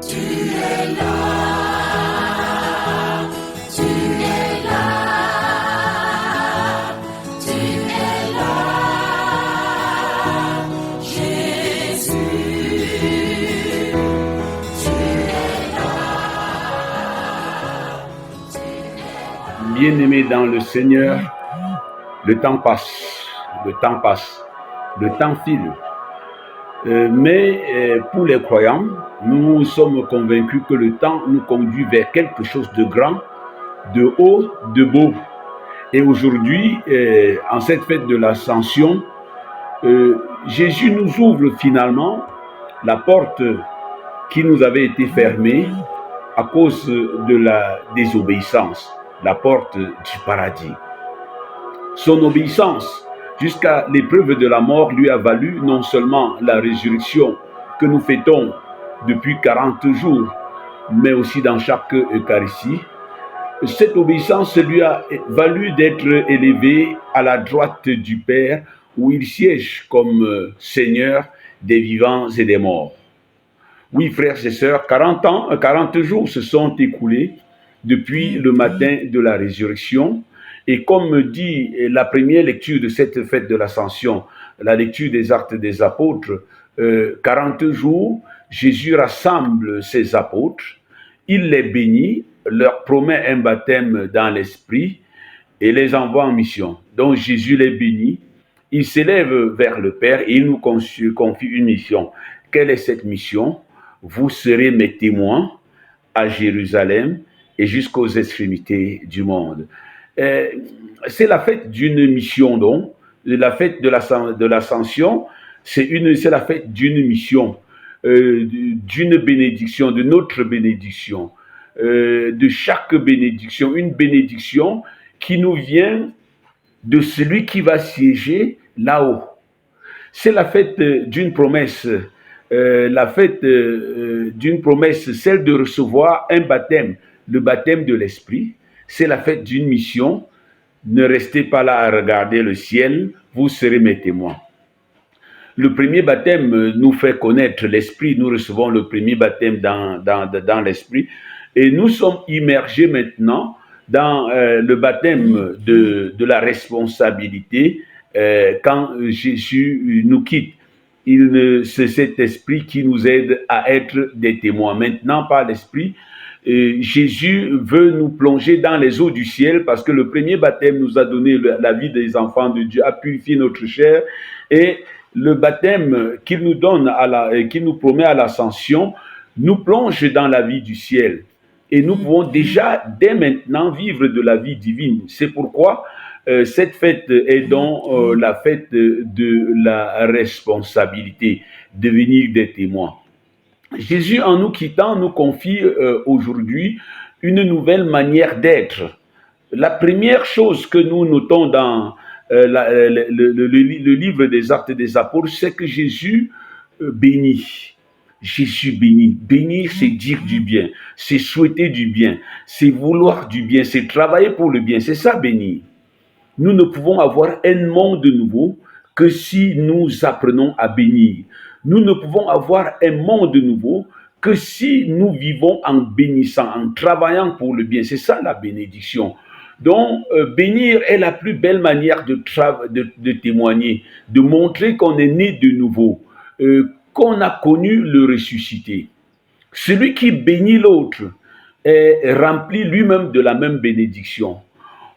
Tu es là, tu es là, tu es là, Jésus, tu es là, tu es là. Bien-aimés dans le Seigneur, le temps passe, le temps passe, le temps file. Mais pour les croyants, nous sommes convaincus que le temps nous conduit vers quelque chose de grand, de haut, de beau. Et aujourd'hui, en cette fête de l'Ascension, Jésus nous ouvre finalement la porte qui nous avait été fermée à cause de la désobéissance, la porte du paradis. Son obéissance jusqu'à l'épreuve de la mort lui a valu non seulement la résurrection que nous fêtons depuis 40 jours, mais aussi dans chaque Eucharistie. Cette obéissance lui a valu d'être élevé à la droite du Père, où il siège comme Seigneur des vivants et des morts. Oui, frères et sœurs, 40 jours se sont écoulés depuis le matin de la résurrection. Et comme dit la première lecture de cette fête de l'Ascension, la lecture des Actes des Apôtres, 40 jours, Jésus rassemble ses apôtres, il les bénit, leur promet un baptême dans l'Esprit et les envoie en mission. Donc Jésus les bénit, il s'élève vers le Père et il nous confie une mission. Quelle est cette mission? Vous serez mes témoins à Jérusalem et jusqu'aux extrémités du monde. C'est la fête d'une mission, donc. La fête de l'Ascension, c'est la fête d'une mission, d'une bénédiction, de notre bénédiction, de chaque bénédiction, une bénédiction qui nous vient de celui qui va siéger là-haut. C'est la fête d'une promesse, celle de recevoir un baptême, le baptême de l'Esprit. C'est la fête d'une mission. Ne restez pas là à regarder le ciel, vous serez mes témoins. Le premier baptême nous fait connaître l'Esprit. Nous recevons le premier baptême dans l'Esprit. Et nous sommes immergés maintenant dans le baptême de la responsabilité quand Jésus nous quitte. C'est cet esprit qui nous aide à être des témoins. Maintenant, par l'Esprit, Jésus veut nous plonger dans les eaux du ciel parce que le premier baptême nous a donné la vie des enfants de Dieu, a purifié notre chair, et le baptême qu'il nous donne, qu'il nous promet à l'ascension, nous plonge dans la vie du ciel. Et nous pouvons déjà, dès maintenant, vivre de la vie divine. C'est pourquoi cette fête est donc la fête de la responsabilité, devenir des témoins. Jésus, en nous quittant, nous confie aujourd'hui une nouvelle manière d'être. La première chose que nous notons dans le livre des Actes des Apôtres, c'est que Jésus bénit. Jésus bénit. Bénir, c'est dire du bien, c'est souhaiter du bien, c'est vouloir du bien, c'est travailler pour le bien. C'est ça, bénir. Nous ne pouvons avoir un monde nouveau que si nous apprenons à bénir. Nous ne pouvons avoir un monde nouveau que si nous vivons en bénissant, en travaillant pour le bien. C'est ça la bénédiction. Donc, bénir est la plus belle manière de témoigner, de montrer qu'on est né de nouveau, qu'on a connu le ressuscité. Celui qui bénit l'autre est rempli lui-même de la même bénédiction.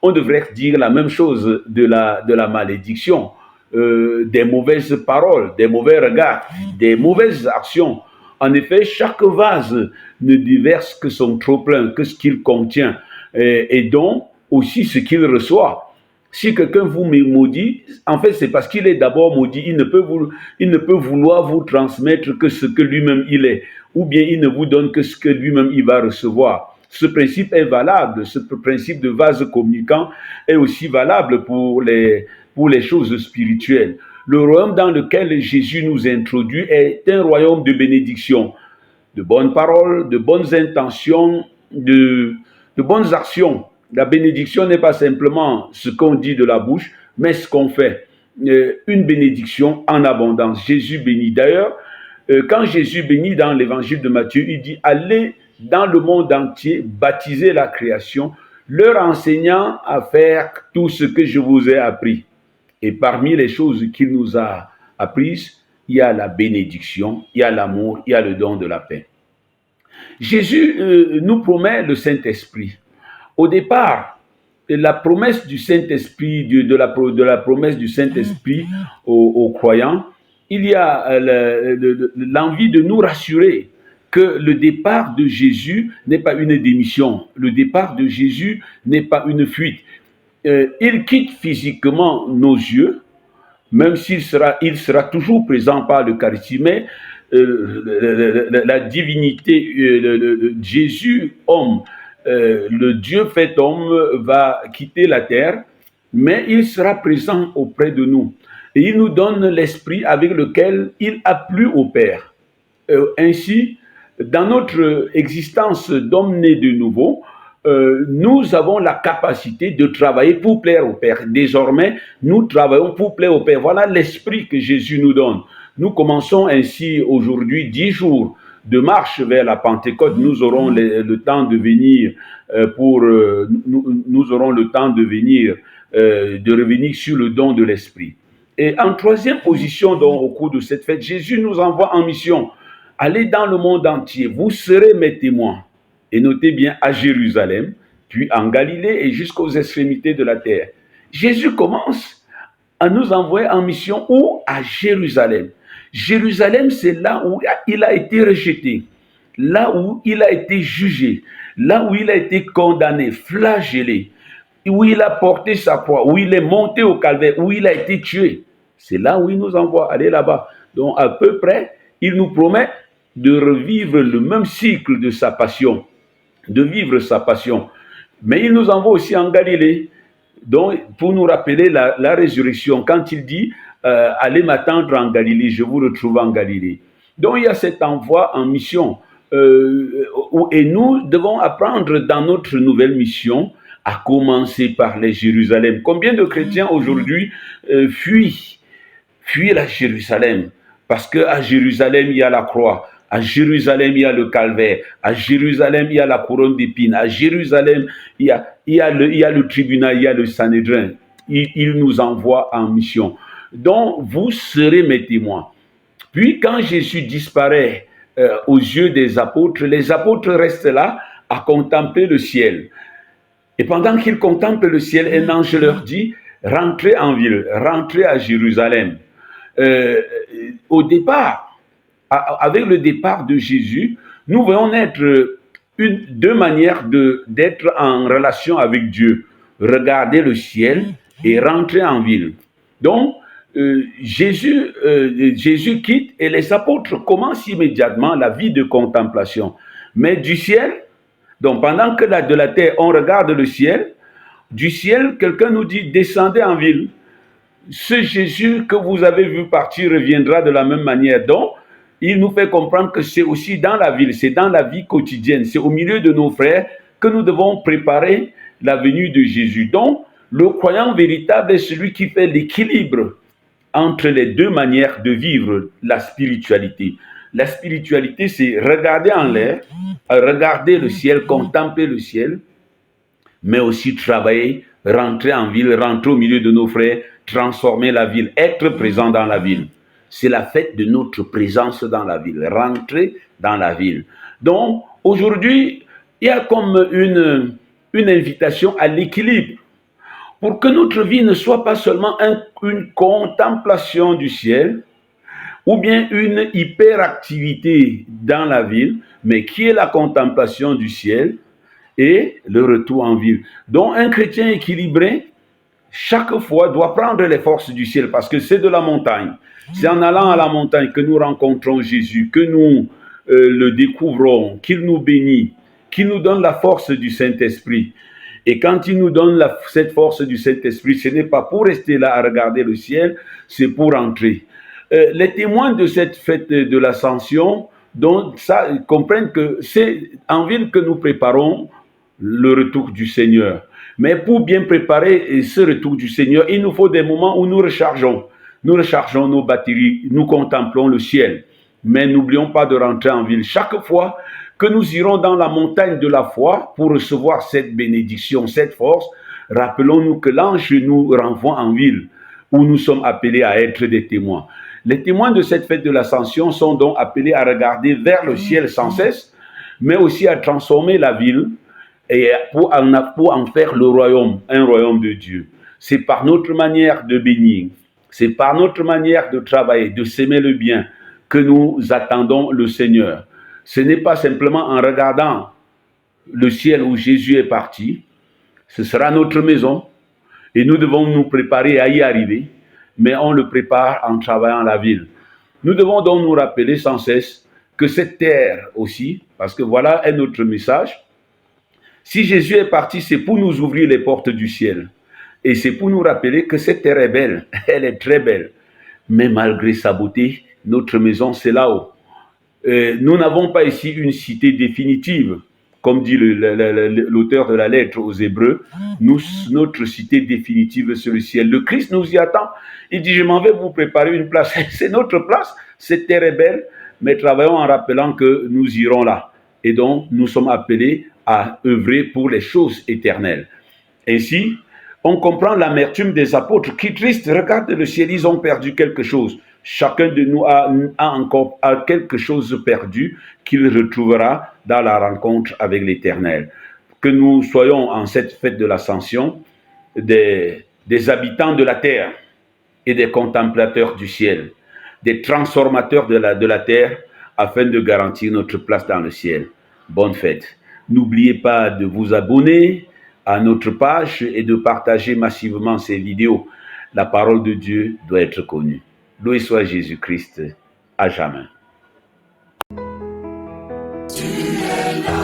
On devrait dire la même chose de la malédiction. Des mauvaises paroles, des mauvais regards, des mauvaises actions. En effet, chaque vase ne déverse que son trop-plein, que ce qu'il contient, et donc aussi ce qu'il reçoit. Si quelqu'un vous maudit, en fait, c'est parce qu'il est d'abord maudit. Il ne peut vouloir vous transmettre que ce que lui-même il est, ou bien il ne vous donne que ce que lui-même il va recevoir. Ce principe est valable, ce principe de vase communicant est aussi valable pour les choses spirituelles. Le royaume dans lequel Jésus nous introduit est un royaume de bénédiction, de bonnes paroles, de bonnes intentions, de bonnes actions. La bénédiction n'est pas simplement ce qu'on dit de la bouche, mais ce qu'on fait. Une bénédiction en abondance. Jésus bénit. D'ailleurs, quand Jésus bénit dans l'évangile de Matthieu, il dit, allez dans le monde entier, baptisez la création, leur enseignant à faire tout ce que je vous ai appris. Et parmi les choses qu'il nous a apprises, il y a la bénédiction, il y a l'amour, il y a le don de la paix. Jésus nous promet le Saint-Esprit. Au départ, la promesse du Saint-Esprit, de la promesse du Saint-Esprit aux croyants, il y a l'envie de nous rassurer que le départ de Jésus n'est pas une démission. Le départ de Jésus n'est pas une fuite. Il quitte physiquement nos yeux, même s'il sera toujours présent par l'Eucharistie, mais la divinité de Jésus, homme, le Dieu fait homme, va quitter la terre, mais il sera présent auprès de nous. Et il nous donne l'esprit avec lequel il a plu au Père. Ainsi, dans notre existence d'homme né de nouveau, nous avons la capacité de travailler pour plaire au Père. Désormais, nous travaillons pour plaire au Père. Voilà l'esprit que Jésus nous donne. Nous commençons ainsi aujourd'hui 10 jours de marche vers la Pentecôte. Nous aurons le temps de venir nous aurons le temps de venir, de revenir sur le don de l'esprit. Et en troisième position, donc, au cours de cette fête, Jésus nous envoie en mission. Allez dans le monde entier, vous serez mes témoins. Et notez bien, à Jérusalem, puis en Galilée et jusqu'aux extrémités de la terre. Jésus commence à nous envoyer en mission où? À Jérusalem. Jérusalem, c'est là où il a été rejeté, là où il a été jugé, là où il a été condamné, flagellé, où il a porté sa croix, où il est monté au calvaire, où il a été tué. C'est là où il nous envoie, aller là-bas. Donc à peu près, il nous promet de revivre le même cycle de sa passion, de vivre sa passion. Mais il nous envoie aussi en Galilée, donc pour nous rappeler la résurrection, quand il dit allez m'attendre en Galilée, je vous retrouve en Galilée. Donc il y a cet envoi en mission, et nous devons apprendre dans notre nouvelle mission à commencer par les Jérusalem. Combien de chrétiens aujourd'hui fuient la Jérusalem, parce qu'à Jérusalem il y a la croix, à Jérusalem il y a le calvaire, à Jérusalem il y a la couronne d'épines, à Jérusalem il y a le tribunal, il y a le Sanhédrin. Il nous envoie en mission. Donc vous serez mes témoins. Puis quand Jésus disparaît aux yeux des apôtres, les apôtres restent là à contempler le ciel. Et pendant qu'ils contemplent le ciel, un ange leur dit, rentrez en ville, rentrez à Jérusalem. Au départ, avec le départ de Jésus, nous voyons naître deux manières d'être en relation avec Dieu. Regarder le ciel et rentrer en ville. Donc, Jésus quitte et les apôtres commencent immédiatement la vie de contemplation. Mais du ciel, donc pendant que de la terre, on regarde le ciel, du ciel, quelqu'un nous dit, descendez en ville. Ce Jésus que vous avez vu partir reviendra de la même manière. Donc, il nous fait comprendre que c'est aussi dans la ville, c'est dans la vie quotidienne, c'est au milieu de nos frères que nous devons préparer la venue de Jésus. Donc, le croyant véritable est celui qui fait l'équilibre entre les deux manières de vivre la spiritualité. La spiritualité, c'est regarder en l'air, regarder le ciel, contempler le ciel, mais aussi travailler, rentrer en ville, rentrer au milieu de nos frères, transformer la ville, être présent dans la ville. C'est la fête de notre présence dans la ville, rentrer dans la ville. Donc, aujourd'hui, il y a comme une invitation à l'équilibre pour que notre vie ne soit pas seulement une contemplation du ciel ou bien une hyperactivité dans la ville, mais qui est la contemplation du ciel et le retour en ville. Donc, un chrétien équilibré, chaque fois, doit prendre les forces du ciel parce que c'est de la montagne. C'est en allant à la montagne que nous rencontrons Jésus, que nous le découvrons, qu'il nous bénit, qu'il nous donne la force du Saint-Esprit. Et quand il nous donne cette force du Saint-Esprit, ce n'est pas pour rester là à regarder le ciel, c'est pour entrer. Les témoins de cette fête de l'Ascension comprennent que c'est en ville que nous préparons le retour du Seigneur. Mais pour bien préparer ce retour du Seigneur, il nous faut des moments où nous rechargeons. Nous rechargeons nos batteries, nous contemplons le ciel. Mais n'oublions pas de rentrer en ville. Chaque fois que nous irons dans la montagne de la foi pour recevoir cette bénédiction, cette force, rappelons-nous que l'ange nous renvoie en ville où nous sommes appelés à être des témoins. Les témoins de cette fête de l'Ascension sont donc appelés à regarder vers le ciel sans cesse, mais aussi à transformer la ville et pour en faire le royaume, un royaume de Dieu. C'est par notre manière de bénir, c'est par notre manière de travailler, de s'aimer le bien, que nous attendons le Seigneur. Ce n'est pas simplement en regardant le ciel où Jésus est parti, ce sera notre maison et nous devons nous préparer à y arriver, mais on le prépare en travaillant la ville. Nous devons donc nous rappeler sans cesse que cette terre aussi, parce que voilà un autre message, si Jésus est parti, c'est pour nous ouvrir les portes du ciel. Et c'est pour nous rappeler que cette terre est belle, elle est très belle. Mais malgré sa beauté, notre maison, c'est là-haut. Nous n'avons pas ici une cité définitive, comme dit l'auteur de la lettre aux Hébreux. Notre cité définitive, c'est le ciel. Le Christ nous y attend. Il dit, je m'en vais vous préparer une place. C'est notre place. Cette terre est belle, mais travaillons en rappelant que nous irons là. Et donc, nous sommes appelés à œuvrer pour les choses éternelles. Ainsi, on comprend l'amertume des apôtres qui, tristes, regardent le ciel, ils ont perdu quelque chose. Chacun de nous a encore quelque chose perdu qu'il retrouvera dans la rencontre avec l'Éternel. Que nous soyons en cette fête de l'Ascension des habitants de la terre et des contemplateurs du ciel, des transformateurs de la terre afin de garantir notre place dans le ciel. Bonne fête. N'oubliez pas de vous abonner à notre page et de partager massivement ces vidéos. La parole de Dieu doit être connue. Loué soit Jésus-Christ à jamais. Tu es là.